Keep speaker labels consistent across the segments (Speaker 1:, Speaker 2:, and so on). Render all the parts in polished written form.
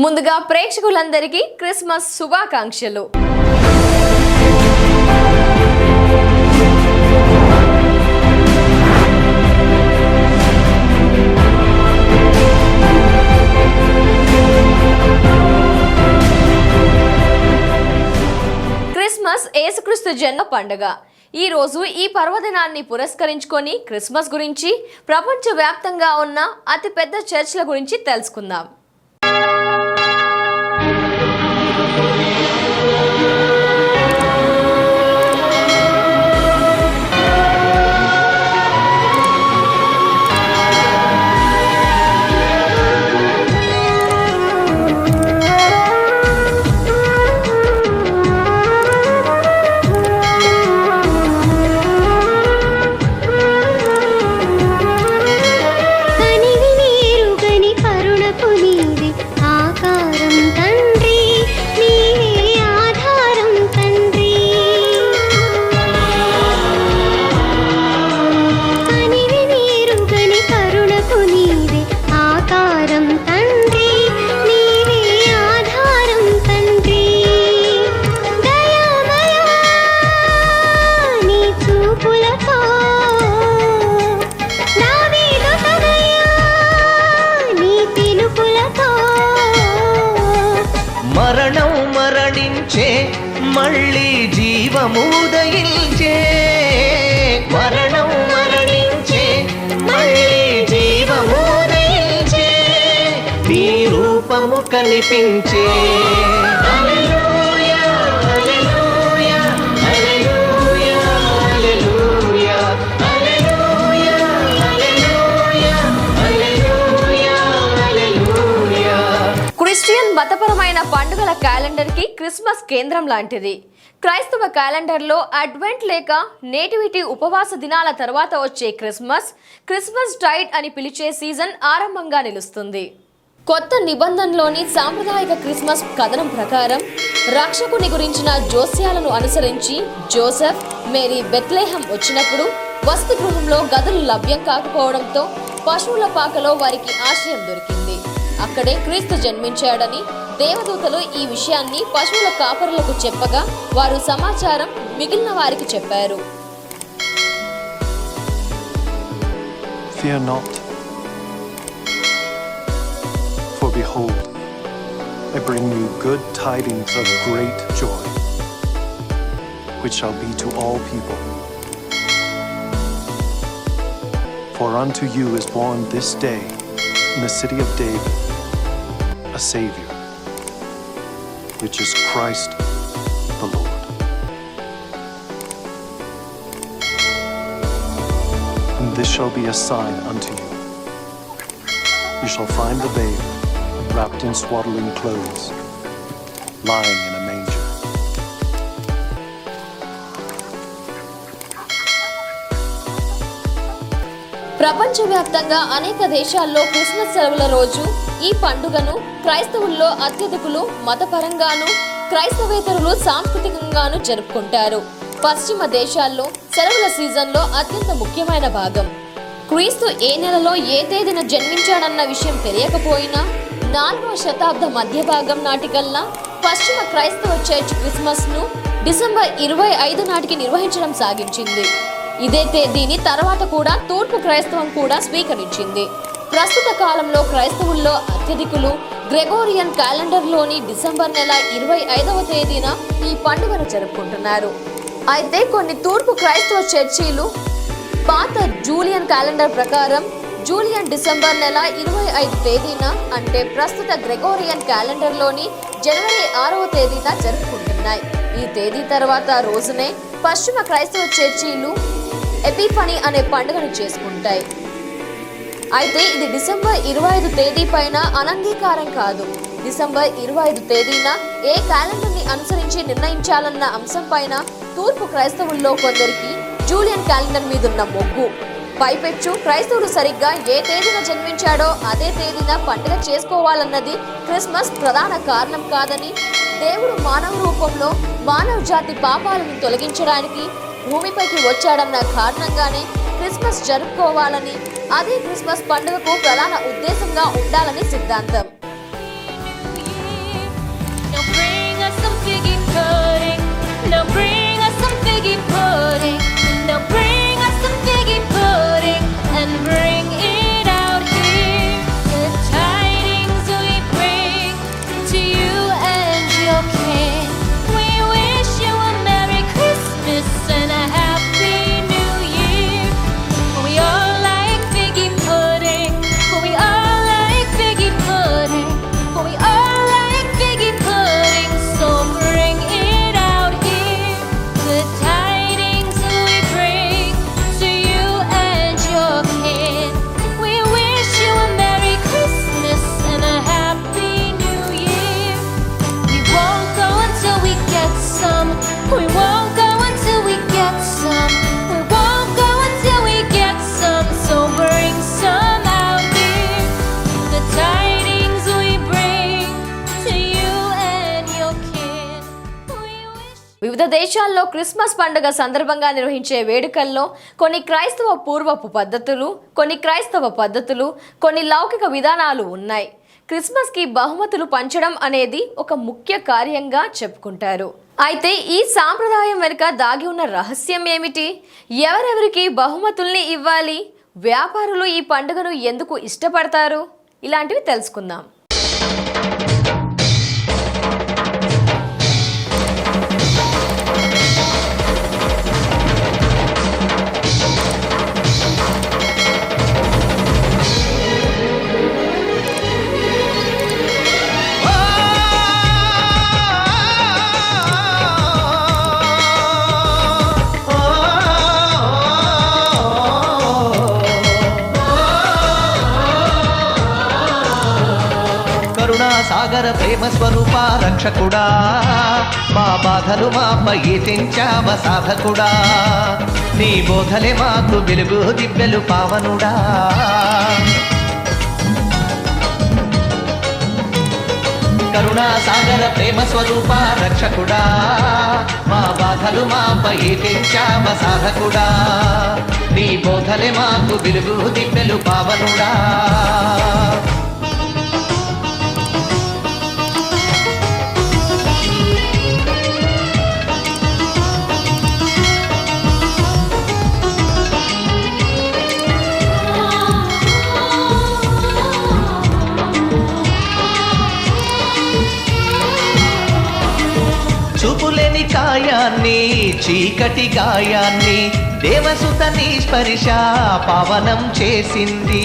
Speaker 1: ముందుగా ప్రేక్షకులందరికీ క్రిస్మస్ శుభాకాంక్షలు. క్రిస్మస్ యేసుక్రీస్తు జన్మ పండుగ. ఈ రోజు ఈ పర్వదినాన్ని పురస్కరించుకొని క్రిస్మస్ గురించి ప్రపంచవ్యాప్తంగా ఉన్న అతిపెద్ద చర్చ్ల గురించి తెలుసుకుందాం.
Speaker 2: మరణం మరణించే మళ్ళీ జీవముదయించే, మరణం మరణించే మళ్ళీ జీవముదయించే, నీ రూపము కనిపించే.
Speaker 1: క్రిస్టియన్ మతపరమైన పండుగల క్యాలెండర్ కి క్రిస్మస్ కేంద్రం లాంటిది. క్రైస్తవ క్యాలెండర్లో అడ్వెంట్ లేక నేటివిటీ ఉపవాస దినాల తర్వాత వచ్చే క్రిస్మస్ టైడ్ అని పిలిచే సీజన్ ఆరంభంగా నిలుస్తుంది. కొత్త నిబంధనలోని సాంప్రదాయిక క్రిస్మస్ కథనం ప్రకారం రక్షకుని గురించిన జోస్యాలను అనుసరించి జోసెఫ్, మేరీ బెత్లెహేం వచ్చినప్పుడు వసతి గృహంలో గదులు లభ్యం కాకపోవడంతో పశువుల పాకలో వారికి ఆశ్రయం దొరికింది. అక్కడే క్రీస్తు జన్మించాడని దేవదూతలు ఈ విషయాన్ని పశువుల కాపరులకు చెప్పగా వారు సమాచారం మిగిలిన వారికి చెప్పారు.
Speaker 3: Fear not, for behold, I bring you good tidings of great joy, which shall be to all people. For unto you is born this day in the city of David a Savior, which is Christ the Lord. And this shall be a sign unto you. You shall find the babe wrapped in swaddling clothes, lying in a manger.
Speaker 1: ప్రపంచవ్యాప్తంగా అనేక దేశాల్లో Christmas సెలవుల రోజు ఈ పండుగను క్రైస్తవుల్లో అత్యధికులు మతపరంగాను క్రైస్తవేతరులు సాంస్కృతికంగాను జరుపుకుంటారు. పశ్చిమ దేశాల్లో సెలవుల సీజన్లో అత్యంత ముఖ్యమైన భాగం. క్రీస్తు ఏ నెలలో ఏ తేదీన జన్మించాడన్న విషయం తెలియకపోయినా 4వ శతాబ్ద మధ్య భాగం నాటికల్లా పశ్చిమ క్రైస్తవ చర్చ్ క్రిస్మస్ ను డిసెంబర్ 25 నాటికి నిర్వహించడం సాగించింది. ఇదే తేదీని తర్వాత కూడా తూర్పు క్రైస్తవం కూడా స్వీకరించింది. ప్రస్తుత కాలంలో క్రైస్తవుల్లో అత్యధికులు గ్రెగోరియన్ క్యాలెండర్లోని డిసెంబర్ నెల 25వ తేదీన ఈ పండుగను జరుపుకుంటున్నారు. అయితే కొన్ని తూర్పు క్రైస్తవ చర్చీలు పాత జూలియన్ క్యాలెండర్ ప్రకారం జూలియన్ డిసెంబర్ నెల 25 తేదీన అంటే ప్రస్తుత గ్రెగోరియన్ క్యాలెండర్లోని జనవరి 6వ తేదీన జరుపుకుంటున్నాయి. ఈ తేదీ తర్వాత రోజునే పశ్చిమ క్రైస్తవ చర్చీలు ఎపిఫనీ అనే పండుగను చేసుకుంటాయి. అయితే ఇది డిసెంబర్ 25 తేదీ పైన అనంగీకారం కాదు. డిసెంబర్ 25 తేదీన ఏ క్యాలెండర్ని అనుసరించి నిర్ణయించాలన్న అంశం పైన తూర్పు క్రైస్తవుల్లో కొందరికి జూలియన్ క్యాలెండర్ మీదున్న మొగ్గు. పైపెచ్చు క్రైస్తవులు సరిగ్గా ఏ తేదీన జన్మించాడో అదే తేదీన పండుగ చేసుకోవాలన్నది క్రిస్మస్ ప్రధాన కారణం కాదని, దేవుడు మానవ రూపంలో మానవ జాతి పాపాలను తొలగించడానికి భూమిపైకి వచ్చాడన్న కారణంగానే క్రిస్మస్ జరుపుకోవాలని, అదే క్రిస్మస్ పండుగకు ప్రధాన ఉద్దేశంగా ఉండాలని సిద్ధాంతం. దేశాల్లో క్రిస్మస్ పండుగ సందర్భంగా నిర్వహించే వేడుకల్లో కొన్ని క్రైస్తవ పూర్వపు పద్ధతులు, కొన్ని లౌకిక విధానాలు ఉన్నాయి. క్రిస్మస్కి బహుమతులు పంచడం అనేది ఒక ముఖ్య కార్యంగా చెప్పుకుంటారు. అయితే ఈ సాంప్రదాయం వెనుక దాగి ఉన్న రహస్యం ఏమిటి? ఎవరెవరికి బహుమతుల్ని ఇవ్వాలి? వ్యాపారులు ఈ పండుగను ఎందుకు ఇష్టపడతారు? ఇలాంటివి తెలుసుకుందాం.
Speaker 2: సాగర ప్రేమ స్వరూప రక్షకుడా, మా బాధలు మాపై తెంచావ సాధకుడా, నీ బోధలే మాకు వెలుగు దివ్యలు పావనుడా. కరుణా సాగర ప్రేమ స్వరూప రక్షకుడా, మా బాధలు మాపై తెంచావ సాధకుడా, నీ బోధలే మాకు వెలుగు దివ్యలు పావనుడా. చూపులేని కాయాన్ని, చీకటి గాయాన్ని దేవసుతని స్పర్శ పావనం చేసింది.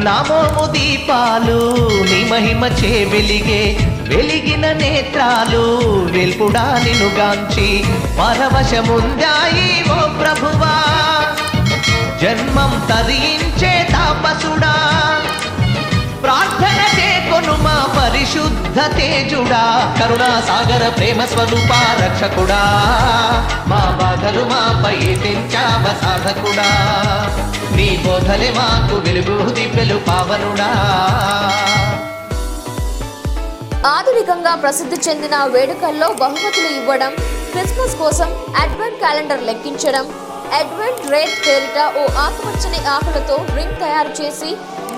Speaker 2: నామోము దీపాలు నీ మహిమ చే వెలిగిన నేత్రాలు వెల్పుడా నినుగాంచి పరవశముందాయి ఓ ప్రభువా, జన్మం తరించే తాపసుడా, ప్రార్థన చేకొను మా పరిశుద్ధ తేజుడా. కరుణా సాగర ప్రేమ స్వరూప రక్షకుడా, మా బాధలు మాపై తెంచావ సాధకుడా, నీ బోధలే మాకు వెలుగు దివ్యలు పావనుడా.
Speaker 1: ఆధునికంగా ప్రసిద్ధి చెందిన వేడుకల్లో బహుమతులు ఇవ్వడం, క్రిస్మస్ కోసం అడ్వెంట్ క్యాలెండర్ లెక్కించడం, అడ్వెంట్ రేట్ పేరిట ఓ ఆకుపచ్చని ఆకులతో రింగ్ తయారు చేసి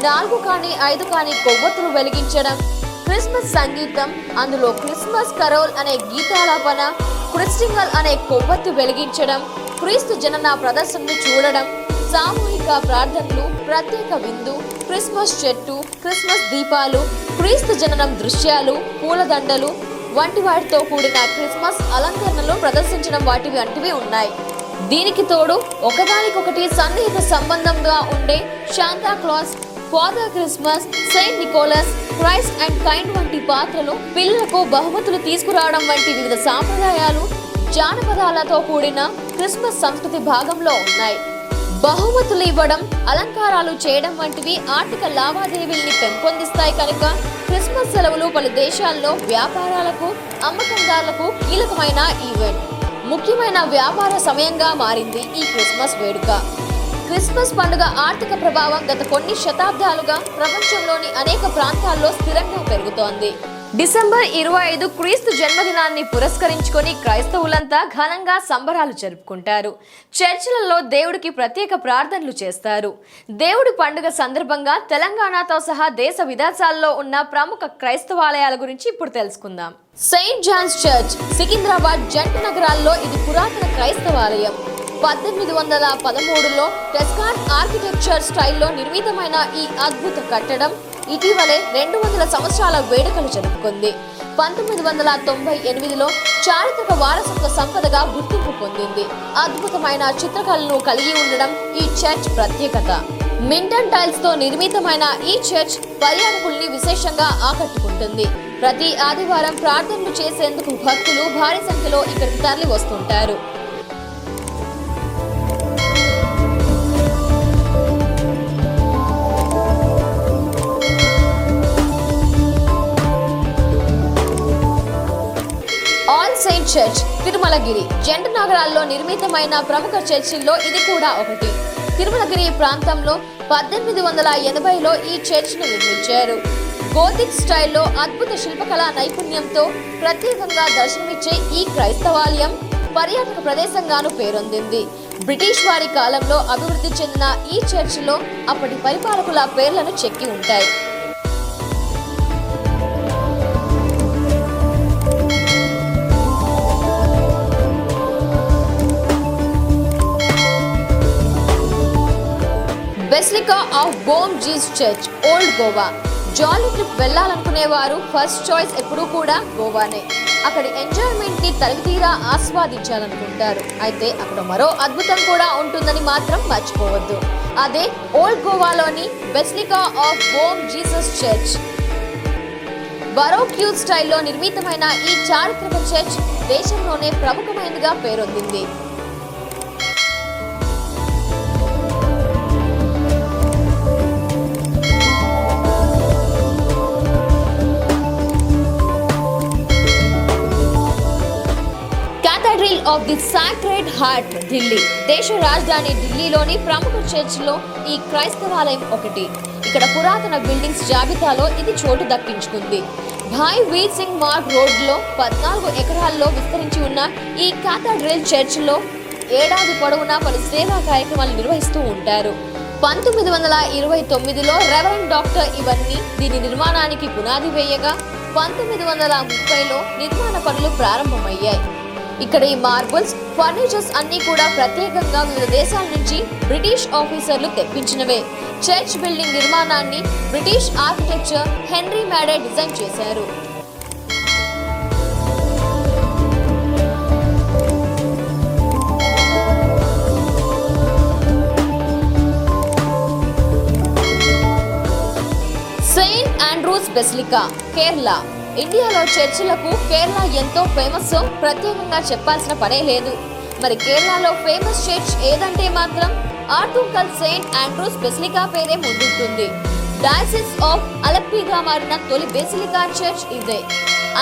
Speaker 1: 4 కానీ 5 కానీ కొవ్వొత్తులు వెలిగించడం, క్రిస్మస్ సంగీతం, అందులో క్రిస్మస్ కరోల్ అనే గీతాలాపన, క్రిస్టింగల్ అనే కొవ్వొత్తి వెలిగించడం, క్రీస్తు జనన ప్రదర్శనను చూడడం, సామూహిక ప్రార్థనలు, ప్రత్యేక విందు, క్రిస్మస్ చెట్టు, క్రిస్మస్ దీపాలు, క్రీస్తు జననం దృశ్యాలు, పూలదండలు వంటి వాటితో కూడిన క్రిస్మస్ అలంకరణలు ప్రదర్శించడం వంటివి ఉన్నాయి. దీనికి తోడు ఒకదానికొకటి సన్నిహిత సంబంధంగా ఉండే Santa Claus, Father Christmas, Saint Nicholas, Christ and kind వంటి పాత్రలు, పిల్లలకు బహుమతులు తీసుకురావడం వంటి వివిధ సాంప్రదాయాలు, జానపదాలతో కూడిన క్రిస్మస్ సంస్కృతి భాగంలో ఉన్నాయి. బహుమతులు ఇవ్వడం, అలంకారాలు చేయడం వంటివి ఆర్థిక లావాదేవీల్ని పెంపొందిస్తాయి కనుక క్రిస్మస్ సెలవులు పలు దేశాల్లో వ్యాపారాలకు, అమ్మకందారులకు కీలకమైన ఈవెంట్, ముఖ్యమైన వ్యాపార సమయంగా మారింది ఈ క్రిస్మస్ వేడుక. క్రిస్మస్ పండుగ ఆర్థిక ప్రభావం గత కొన్ని శతాబ్దాలుగా ప్రపంచంలోని అనేక ప్రాంతాల్లో స్థిరంగా పెరుగుతోంది. డిసెంబర్ 25 క్రీస్తు జన్మదినాన్ని పురస్కరించుకొని క్రైస్తవులంతా ఘనంగా సంబరాలు జరుపుకుంటారు. చర్చిలలో దేవుడికి ప్రత్యేక ప్రార్థనలు చేస్తారు. దేవుడి పండుగ సందర్భంగా తెలంగాణతో సహా దేశ విదేశాల్లో ఉన్న ప్రముఖ క్రైస్తవాలయాల గురించి ఇప్పుడు తెలుసుకుందాం. సెయింట్ జాన్స్ చర్చ్ సికింద్రాబాద్ జంట నగరాల్లో ఇది పురాతన క్రైస్తవాలయం. 1813లో టెస్కాన్ ఆర్కిటెక్చర్ స్టైల్లో నిర్మితమైన ఈ అద్భుత కట్టడం ఇటీవలే 200 సంవత్సరాల వేడుకలు జరుపుకుంది. 1998లో చారిత్రక వారసత్వ సంపదగా గుర్తింపు పొందింది. అద్భుతమైన చిత్రకళను కలిగి ఉండడం ఈ చర్చ్ ప్రత్యేకత. మింటన్ టైల్స్ తో నిర్మితమైన ఈ చర్చ్ పర్యాటకుల్ని విశేషంగా ఆకట్టుకుంటుంది. ప్రతి ఆదివారం ప్రార్థనలు చేసేందుకు భక్తులు భారీ సంఖ్యలో ఇక్కడికి తరలి వస్తుంటారు. ఆల్ సెయింట్ చర్చ్ తిరుమలగిరి జంట నగరాల్లో నిర్మితమైన ప్రముఖ చర్చిల్లో ఇది కూడా ఒకటి. తిరుమలగిరి ప్రాంతంలో 1880లో ఈ చర్చ్ను నిర్మించారు. గోతిక్ స్టైల్లో అద్భుత శిల్పకళా నైపుణ్యంతో ప్రత్యేకంగా దర్శనమిచ్చే ఈ క్రైస్తవాలయం పర్యాటక ప్రదేశంగాను పేరొందింది. బ్రిటిష్ వారి కాలంలో అభివృద్ధి చెందిన ఈ చర్చిలో అప్పటి పరిపాలకుల పేర్లను చెక్కి ఉంటాయి. Basilica of Bom Jesus church, old Goa. Jolly trip వెళ్లాలనుకునేవారు ఫస్ట్ చాయిస్ ఎప్పుడూ కూడా గోవానే. అక్కడి ఎంజాయ్మెంట్ ని తనివితీరా ఆస్వాదించాలనుకుంటారు. అయితే అక్కడ మరో అద్భుతం కూడా ఉంటుందని మాత్రం మర్చిపోవద్దు. అదే ఓల్డ్ గోవాలోని basilica of Bom Jesus church. Baroque స్టైల్లో నిర్మితమైన ఈ చారిత్రక చర్చ్ దేశంలోనే ప్రముఖమైనదిగా పేరొందింది. Cathedral of the Sacred Heart, Delhi. దేశ రాజధాని ఢిల్లీలోని ప్రముఖ చర్చిలో ఈ క్రైస్తవాలయం ఒకటి. ఇక్కడ పురాతన బిల్డింగ్స్ జాబితాలో ఇది చోటు దక్కించుకుంది. భాయ్ వీర్ సింగ్ మార్గ్ రోడ్లో 14 ఎకరాల్లో విస్తరించి ఉన్న ఈ కేథడ్రల్ చర్చిలో ఏడాది పొడవునా పలు సేవా కార్యక్రమాలు నిర్వహిస్తూ ఉంటారు. 1929లో రెవరెండ్ డాక్టర్ ఇవన్నీ దీని నిర్మాణానికి పునాది వేయగా 1930లో నిర్మాణ పనులు ప్రారంభమయ్యాయి. ఇక్కడ ఈ మార్బుల్స్, ఫర్నిచర్స్ అన్ని కూడా ప్రత్యేకంగా వివిధ దేశాల నుంచి బ్రిటిష్ ఆఫీసర్లు తెప్పించినవే. చర్చ్ బిల్డింగ్ నిర్మాణాన్ని బ్రిటిష్ ఆర్కిటెక్చర్ హెన్రీ మ్యాడే డిజైన్ చేశారు. Saint Andrews Basilica, Kerala. ఇండియాలో చర్చిలకు కేరళ ఎంతో ఫేమస్, ప్రత్యేకంగా చెప్పాల్సిన పనే లేదు. మరి కేరళలో ఫేమస్ చర్చ్ ఏదంటే మాత్రం ఆర్తుంకల్ సెయింట్ ఆండ్రూస్ బెసిలికా పేరే ముందుంటుంది. డయాసిస్ ఆఫ్ అలెప్పీగా మారిన తొలి బెసిలికా చర్చ్ ఇదే.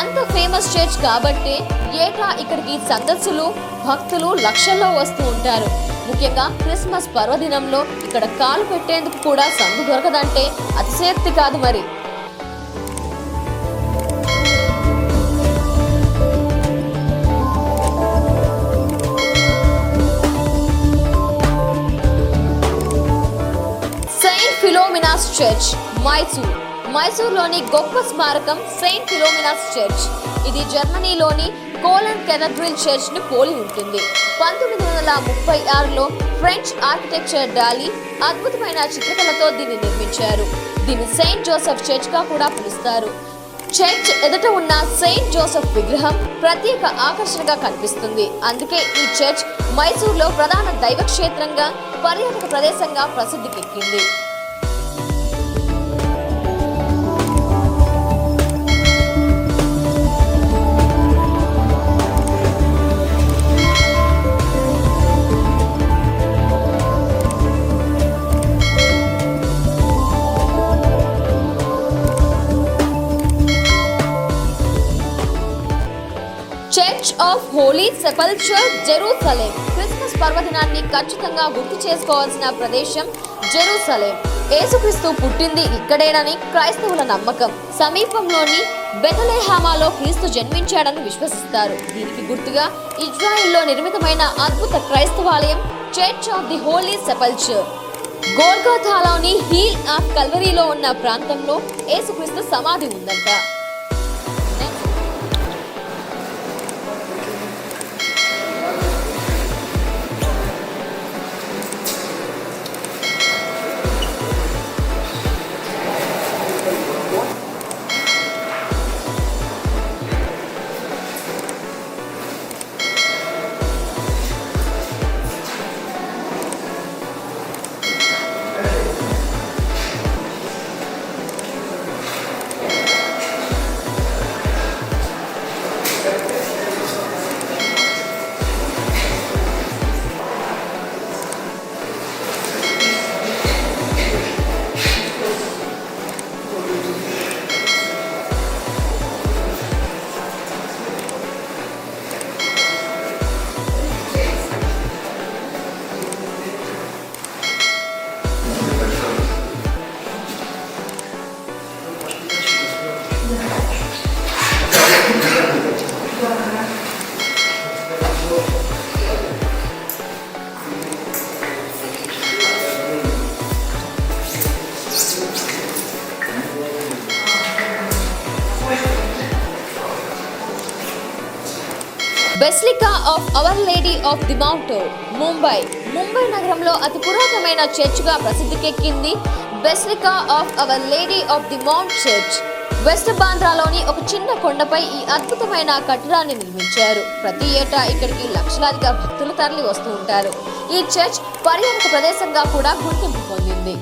Speaker 1: అంత ఫేమస్ చర్చ్ కాబట్టి ఏటా ఇక్కడికి సందర్శులు, భక్తులు లక్షల్లో వస్తూ ఉంటారు. ముఖ్యంగా క్రిస్మస్ పర్వదినంలో ఇక్కడ కాలు పెట్టేందుకు కూడా సందు దొరకదంటే అతిశయోక్తి కాదు మరి. ఫిలోమినాస్ చర్చ్, మైసూర్. మైసూర్లోని గొప్ప స్మారకం సెయింట్ ఫిలోమినాస్ చర్చ్. ఇది జర్మనీలోని కోలన్ కేథడ్రల్ చర్చ్ ని పోలి ఉంటుంది. 1936లో ఫ్రెంచ్ ఆర్కిటెక్చర్ డాలీ అద్భుతమైన చిత్రకళతో దీన్ని నిర్మించారు. దీన్ని సెయింట్ జోసెఫ్ చర్చ్ గా కూడా పిలుస్తారు. చర్చ్ ఎదుట ఉన్న సెయింట్ జోసెఫ్ విగ్రహం ప్రత్యేక ఆకర్షణగా కనిపిస్తుంది. అందుకే ఈ చర్చ్ మైసూర్లో ప్రధాన దైవ క్షేత్రంగా, పర్యాటక ప్రదేశంగా ప్రసిద్ధికెక్కింది. Church of Holy Sepulchre, Jerusalem. Christmas పర్వదినాన్ని ఖచ్చితంగా గుర్తు చేసుకోవాల్సిన ప్రదేశం జెరూసలేం. యేసుక్రీస్తు పుట్టింది ఇక్కడేనని క్రైస్తవుల నమ్మకం. సమీపంలోని బెతలెహేమాలో క్రీస్తు జన్మించాడని విశ్వసిస్తారు. దీనికి గుర్తుగా ఇజ్రాయెల్లో నిర్మితమైన అద్భుత క్రైస్తవాలయం church of the Holy Sepulchre. గోల్గోథాలోని హీల్ ఆఫ్ కల్వరీలో ఉన్న ప్రాంతంలో యేసుక్రీస్తు సమాధి ఉందంట. Basilica of Our Lady of the Mount, Mumbai నగరంలో అతి పురాతనమైన చర్చ్గా ప్రసిద్ధికెక్కింది basilica of Our Lady of the Mount church. West బాంద్రాలోని ఒక చిన్న కొండపై ఈ అద్భుతమైన కట్టడాన్ని నిర్మించారు. ప్రతి ఏటా ఇక్కడికి లక్షలాదిగా భక్తులు తరలి వస్తూ ఉంటారు. ఈ చర్చ్ పర్యాటక ప్రదేశంగా కూడా గుర్తింపు పొందింది.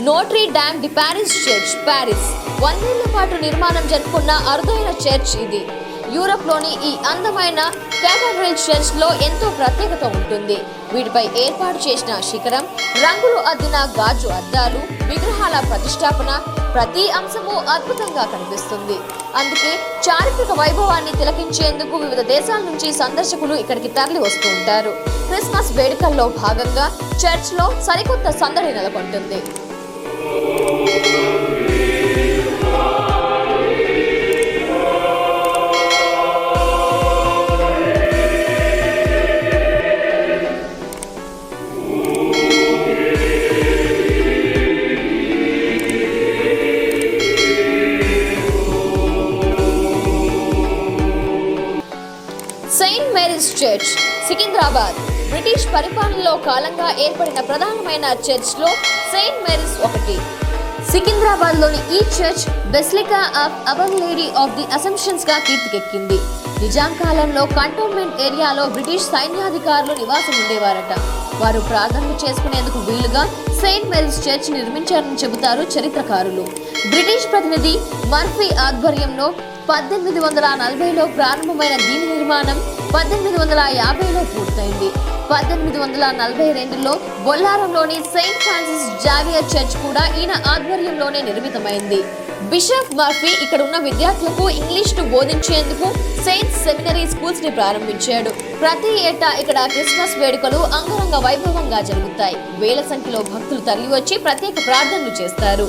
Speaker 1: Notre Dame de Paris church, Paris 100 ఏళ్ల పాటు నిర్మాణం జరుపుకున్న అరుదైన చర్చ్ ఇది. యూరప్లోని ఈ అందమైన కేథడ్రల్ చర్చ్ లో ఎంతో ప్రత్యేకత ఉంటుంది. వీటిపై ఏర్పాటు చేసిన శిఖరం, రంగులు అద్దిన గాజు అద్దాలు, విగ్రహాల ప్రతిష్టాపన, ప్రతి అంశము అద్భుతంగా కనిపిస్తుంది. అందుకే చారిత్రక వైభవాన్ని తిలకించేందుకు వివిధ దేశాల నుంచి సందర్శకులు ఇక్కడికి తరలి వస్తూ ఉంటారు. క్రిస్మస్ వేడుకల్లో భాగంగా చర్చ్ లో సరికొత్త సందడి నెలకొంటుంది. Saint Mary's church, Secunderabad British పరిపాలనలో కాలంగా ఏర్పడిన ప్రధానమైన చర్చ్ లో సెయింట్ మేరీస్ ఒకటి. సికింద్రాబాద్ లోని ఈ church basilica of Our Lady of the assumptions గా కీర్తికెక్కింది. నిజాం కాలంలో కంటోన్మెంట్ ఏరియాలో బ్రిటిష్ సైన్యాధికారులు నివాసం ఉండేవారట. వారు ప్రార్థనలు చేసుకునేందుకు వీలుగా సెయింట్ మేరీస్ చర్చ్ నిర్మించారని చెబుతారు చరిత్రకారులు. బ్రిటిష్ ప్రతినిధి మర్ఫీ ఆధ్వర్యంలో 1840లో ప్రారంభమైన దీని నిర్మాణం 1850లో పూర్తయింది. 1842లో బొల్లారంలోని సెయింట్ ఫ్రాన్సిస్ జావియర్ చర్చ్ కూడా ఈయన ఆధ్వర్యంలోనే నిర్మితమైంది. బిషప్ మర్ఫీ ఇక్కడ ఉన్న విద్యార్థులకు ఇంగ్లీష్ను బోధించేందుకు సెయింట్ సెమినరీ స్కూల్స్ ని ప్రారంభించాడు. ప్రతి ఏటా ఇక్కడ క్రిస్మస్ వేడుకలు అంగరంగ వైభవంగా జరుగుతాయి. వేల సంఖ్యలో భక్తులు తరలివచ్చి ప్రత్యేక ప్రార్థనలు చేస్తారు.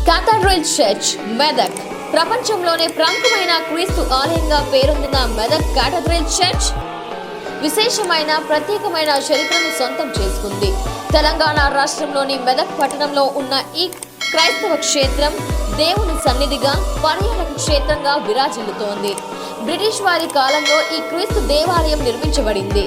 Speaker 1: కేథడ్రల్ చర్చ్, మెదక్ ప్రపంచంలోనే ప్రముఖమైన క్రీస్తు ఆలయంగా పేరొందిన మెదక్ కేథడ్రల్ చర్చ్ విశేషమైన ప్రత్యేకమైన చరిత్రను సొంతం చేసుకుంది. తెలంగాణ రాష్ట్రంలోని మెదక్ పట్టణంలో ఉన్న ఈ క్రైస్తవ క్షేత్రం దేవుని సన్నిధిగా, పర్యాటక క్షేత్రంగా విరాజిల్లుతోంది. బ్రిటిష్ వారి కాలంలో ఈ క్రీస్తు దేవాలయం నిర్మించబడింది.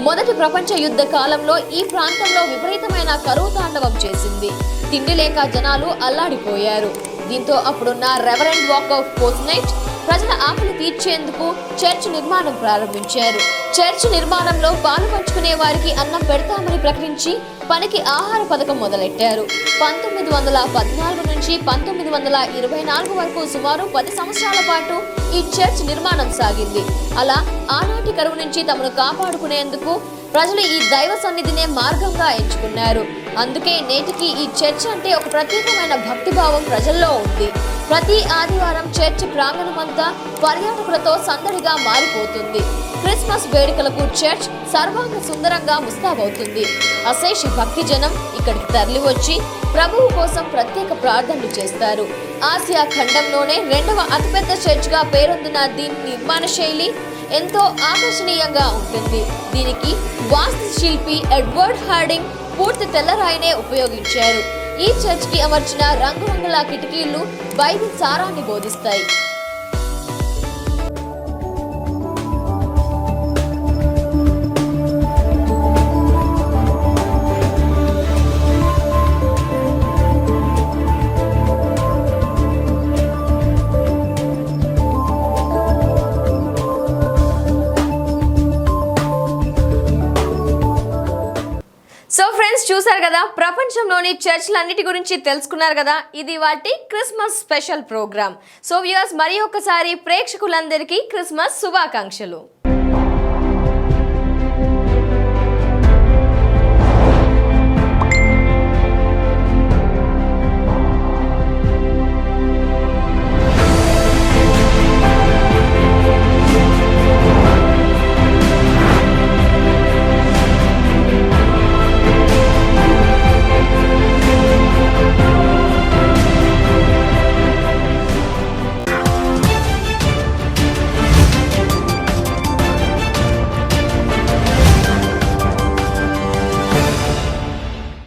Speaker 1: మొదటి ప్రపంచ యుద్ధ కాలంలో ఈ ప్రాంతంలో విపరీతమైన కరువు తాండవం చేసింది. తిండి లేక జనాలు అల్లాడిపోయారు. దీంతో అప్పుడున్న రెవరెండ్ వాకర్ పోస్నైట్ ప్రజల ఆకలి తీర్చేందుకు చర్చ్ నిర్మాణం ప్రారంభించారు. చర్చ్ నిర్మాణంలో పాలు పంచుకునే వారికి అన్నం పెడతామని ప్రకటించి పనికి ఆహార పథకం మొదలెట్టారు. 1914 నుంచి 1924 వరకు సుమారు 10 సంవత్సరాల పాటు ఈ చర్చ్ నిర్మాణం సాగింది. అలా ఆనాటి కరువు నుంచి తమను కాపాడుకునేందుకు ప్రజలు ఈ దైవ సన్నిధినే మార్గంగా ఎంచుకున్నారు. అందుకే నేటికి ఈ చర్చ్ అంటే ఒక ప్రత్యేకమైన భక్తిభావం ప్రజల్లో ఉంది. ప్రతి ఆదివారం చర్చ్ ప్రాంగణమంతా పర్యాటకులతో సందడిగా మారిపోతుంది. క్రిస్మస్ వేడుకలకు చర్చ్ సర్వాంగ సుందరంగా ముస్తాబవుతుంది. అశేష భక్తి జనం ఇక్కడికి తరలివచ్చి ప్రభువు కోసం ప్రత్యేక ప్రార్థనలు చేస్తారు. ఆసియా ఖండంలోనే 2వ అతిపెద్ద చర్చ్గా పేరొందిన దీని నిర్మాణ శైలి ఎంతో ఆకర్షణీయంగా ఉంటుంది. దీనికి వాస్తు శిల్పి ఎడ్వర్డ్ హార్డింగ్ పూర్తి తెల్లరాయినే ఉపయోగించారు. ఈ చర్చ్ కి అమర్చిన రంగురంగుల కిటికీలు బైబిల్ సారాన్ని బోధిస్తాయి. సో ఫ్రెండ్స్, చూసారు కదా, ప్రపంచంలోని చర్చ్లన్నిటి గురించి తెలుసుకున్నారు కదా. ఇది వాటి Christmas special programme. So viewers, మరి ఒక్కసారి ప్రేక్షకులందరికీ క్రిస్మస్ శుభాకాంక్షలు.